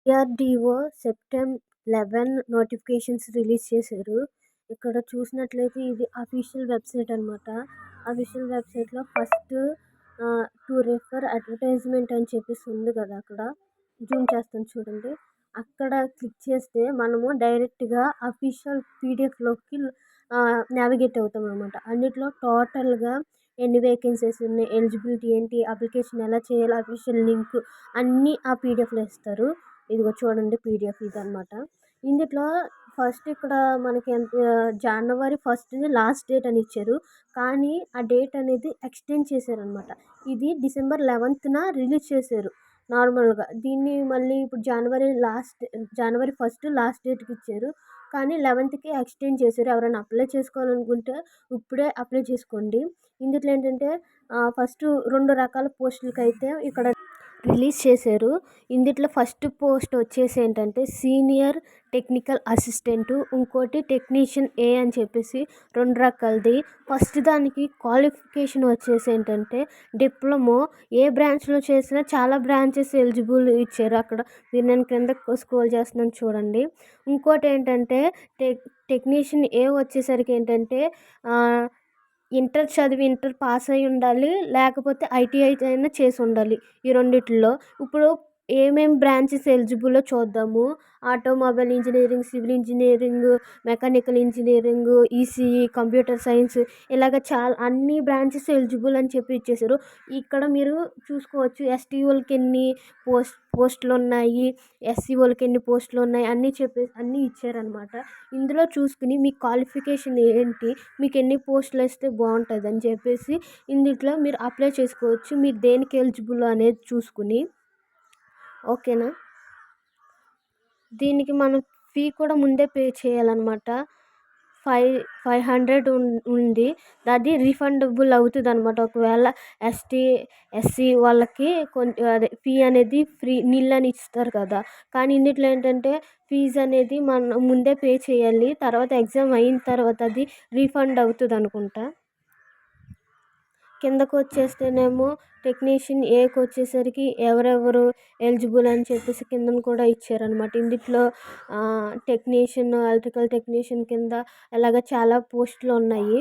DRDO September 11 notifications release చేశారు. ఇక్కడ చూసినట్లయితే ఇది అఫీషియల్ వెబ్‌సైట్ అనమాట. అఫీషియల్ వెబ్‌సైట్‌లో ఫస్ట్ టు రిఫర్ అడ్వర్టైజ్‌మెంట్ అని చెప్పేసి ఉంది కదా అక్కడ. జూమ్ చేస్తాను చూడండి. అక్కడ క్లిక్ చేస్తే మనము డైరెక్ట్‌గా అఫీషియల్ పీడిఎఫ్‌లోకి నావిగేట్ అవుతామనమాట. అన్నిట్లో టోటల్‌గా ఎన్ని వేకెన్సీస్ ఉన్నాయి, ఎలిజిబిలిటీ ఏంటి, అప్లికేషన్ ఎలా చేయాలి, అఫీషియల్ లింక్ అన్నీ ఆ పీడిఎఫ్‌లో ఇస్తారు. ఇదిగో చూడండి పీడిఎఫ్ ఇదనమాట. ఇందుట్లో ఫస్ట్ ఇక్కడ మనకి జనవరి 1 లాస్ట్ డేట్ అని ఇచ్చారు. కానీ ఆ డేట్ అనేది ఎక్స్టెండ్ చేశారనమాట. ఇది డిసెంబర్ 11న రిలీజ్ చేశారు నార్మల్‌గా. దీన్ని మళ్ళీ ఇప్పుడు జనవరి 1 లాస్ట్ డేట్‌కి ఇచ్చారు. కానీ 11కి ఎక్స్టెండ్ చేశారు. ఎవరైనా అప్లై చేసుకోవాలనుకుంటే ఇప్పుడే అప్లై చేసుకోండి. ఇందుట్లో ఏంటంటే ఫస్ట్ 2 రకాల పోస్టులకైతే ఇక్కడ రిలీజ్ చేశారు. ఇందుట్లో ఫస్ట్ పోస్ట్ వచ్చేసి ఏంటంటే సీనియర్ టెక్నికల్ అసిస్టెంటు, ఇంకోటి టెక్నీషియన్ ఏ అని చెప్పేసి 2 రకాలది. ఫస్ట్ దానికి క్వాలిఫికేషన్ వచ్చేసి ఏంటంటే డిప్లొమో. ఏ బ్రాంచ్లో చేసినా చాలా బ్రాంచెస్ ఎలిజిబుల్ ఇచ్చారు అక్కడ. నేను కింద స్క్రోల్ చేస్తున్నాను చూడండి. ఇంకోటి ఏంటంటే టెక్నీషియన్ ఏ వచ్చేసరికి ఏంటంటే ఇంటర్ పాస్ అయ్యి ఉండాలి, లేకపోతే ఐటీఐ అయినా చేసి ఉండాలి. ఈ రెండిట్లో ఇప్పుడు ఏమేం బ్రాంచెస్ ఎలిజిబుల్లో చూద్దాము. Automobile engineering, civil engineering, mechanical engineering, ECE, computer science ఇలాగ అన్ని బ్రాంచెస్ ఎలిజిబుల్ అని చెప్పి ఇచ్చేసారు. ఇక్కడ మీరు చూసుకోవచ్చు ఎస్టీ వాళ్ళకి ఎన్ని పోస్టులు ఉన్నాయి, ఎస్సీ వాళ్ళకి ఎన్ని పోస్టులు ఉన్నాయి అన్నీ ఇచ్చారనమాట. ఇందులో చూసుకుని మీ క్వాలిఫికేషన్ ఏంటి, మీకు ఎన్ని పోస్టులు వస్తే బాగుంటుంది అని చెప్పేసి ఇందుట్లో మీరు అప్లై చేసుకోవచ్చు. మీరు దేనికి ఎలిజిబుల్ అనేది చూసుకుని. ఓకేనా. దీనికి మనం ఫీ కూడా ముందే పే చేయాలన్నమాట. 500 ఉంది. అది రీఫండబుల్ అవుతుంది అనమాట. ఒకవేళ ఎస్సీ వాళ్ళకి అదే ఫీ అనేది నిల్ అని ఇస్తారు కదా. కానీ ఇందుట్లో ఏంటంటే ఫీజు అనేది మనం ముందే పే చేయాలి. తర్వాత ఎగ్జామ్ అయిన తర్వాత అది రీఫండ్ అవుతుంది అనుకుంటా. కిందకు వచ్చేస్తేనేమో టెక్నీషియన్ ఏకి వచ్చేసరికి ఎవరెవరు ఎలిజిబుల్ అని చెప్పేసి కిందన కూడా ఇచ్చారనమాట. ఇందుట్లో టెక్నీషియన్, ఎలక్ట్రికల్ టెక్నీషియన్ కింద అలాగ చాలా పోస్టులు ఉన్నాయి.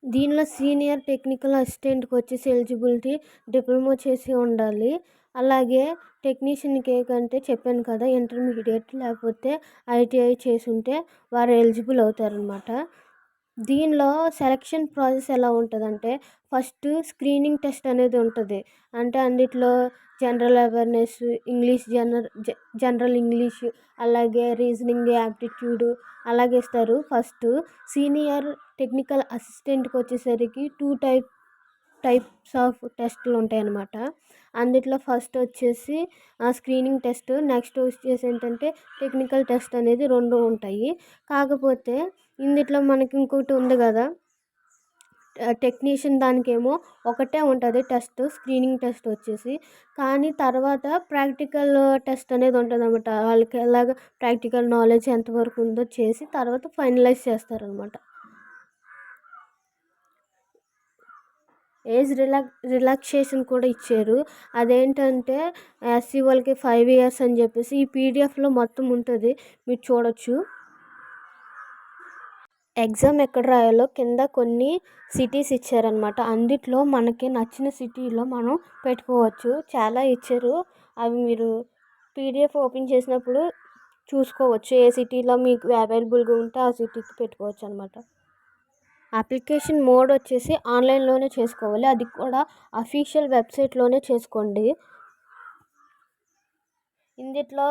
దీనిలో సీనియర్ టెక్నికల్ అసిస్టెంట్కి వచ్చేసి ఎలిజిబిలిటీ డిప్లొమా చేసి ఉండాలి. అలాగే టెక్నీషియన్కి ఏంటంటే చెప్పాను కదా ఇంటర్మీడియట్ లేకపోతే ఐటీఐ చేసి ఉంటే వారు ఎలిజిబుల్ అవుతారనమాట. దీనిలో సెలక్షన్ ప్రాసెస్ ఎలా ఉంటుందంటే ఫస్ట్ స్క్రీనింగ్ టెస్ట్ అనేది ఉంటుంది. అంటే అందులో జనరల్ అవేర్నెస్, జనరల్ ఇంగ్లీషు, అలాగే రీజనింగ్, యాప్టిట్యూడ్ అలాగే ఇస్తారు. ఫస్ట్ సీనియర్ టెక్నికల్ అసిస్టెంట్కి వచ్చేసరికి 2 టైప్స్ ఆఫ్ టెస్టులు ఉంటాయన్నమాట. అందుట్లో ఫస్ట్ వచ్చేసి స్క్రీనింగ్ టెస్ట్, నెక్స్ట్ వచ్చేసి ఏంటంటే టెక్నికల్ టెస్ట్ అనేది 2 ఉంటాయి. కాకపోతే ఇందుట్లో మనకి ఇంకోటి ఉంది కదా టెక్నీషియన్ దానికేమో ఒకటే ఉంటుంది టెస్ట్, స్క్రీనింగ్ టెస్ట్ వచ్చేసి. కానీ తర్వాత ప్రాక్టికల్ టెస్ట్ అనేది ఉంటుందన్నమాట. వాళ్ళకి ఎలాగ ప్రాక్టికల్ నాలెడ్జ్ ఎంతవరకు ఉందో చేసి తర్వాత ఫైనలైజ్ చేస్తారనమాట. ఏజ్ రిలాక్సేషన్ కూడా ఇచ్చారు. అదేంటంటే ఎస్సీ వాళ్ళకి 5 years అని చెప్పేసి ఈ పీడిఎఫ్లో మొత్తం ఉంటుంది, మీరు చూడొచ్చు. ఎగ్జామ్ ఎక్కడ రాయాలో కింద కొన్ని సిటీస్ ఇచ్చారనమాట. అందుట్లో మనకి నచ్చిన సిటీలో మనం పెట్టుకోవచ్చు. చాలా ఇచ్చారు. అవి మీరు పీడిఎఫ్ ఓపెన్ చేసినప్పుడు చూసుకోవచ్చు. ఏ సిటీలో మీకు అవైలబుల్గా ఉంటే ఆ సిటీకి పెట్టుకోవచ్చు అనమాట. అప్లికేషన్ మోడ్ వచ్చేసి ఆన్లైన్లోనే చేసుకోవాలి. అది కూడా అఫీషియల్ వెబ్సైట్లోనే చేసుకోండి. ఇందుట్లో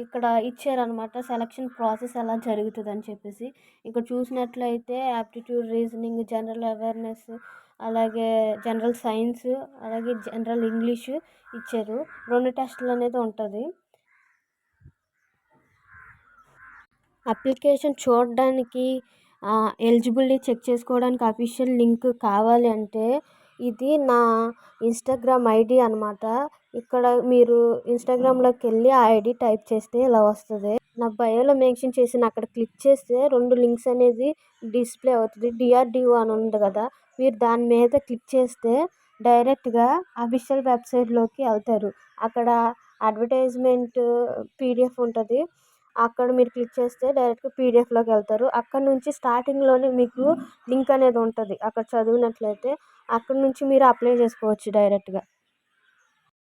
ఇక్కడ ఇచ్చారనమాట సెలక్షన్ ప్రాసెస్ ఎలా జరుగుతుంది అని చెప్పేసి. ఇక్కడ చూసినట్లయితే యాప్టిట్యూడ్, రీజనింగ్, జనరల్ అవేర్నెస్, అలాగే జనరల్ సైన్స్, అలాగే జనరల్ ఇంగ్లీషు ఇచ్చారు. 2 టెస్టులు అనేది ఉంటుంది. అప్లికేషన్ చూడడానికి ఎలిజిబిలిటీ చెక్ చేసుకోవడానికి అఫీషియల్ లింక్ కావాలి అంటే ఇది నా ఇన్స్టాగ్రామ్ ఐడి అనమాట. ఇక్కడ మీరు ఇన్స్టాగ్రామ్లోకి వెళ్ళి ఆ ఐడి టైప్ చేస్తే ఇలా వస్తుంది. నా బయోలో మెన్షన్ చేసిన అక్కడ క్లిక్ చేస్తే 2 లింక్స్ అనేది డిస్ప్లే అవుతుంది. డిఆర్డిఓ అని ఉంది కదా, మీరు దాని మీద క్లిక్ చేస్తే డైరెక్ట్గా అఫీషియల్ వెబ్సైట్లోకి వెళ్తారు. అక్కడ అడ్వర్టైజ్మెంట్ పీడిఎఫ్ ఉంటుంది. అక్కడ మీరు క్లిక్ చేస్తే డైరెక్ట్గా పీడిఎఫ్లోకి వెళ్తారు. అక్కడ నుంచి స్టార్టింగ్లోనే మీకు లింక్ అనేది ఉంటుంది. అక్కడ చదివినట్లయితే అక్కడ నుంచి మీరు అప్లై చేసుకోవచ్చు డైరెక్ట్గా.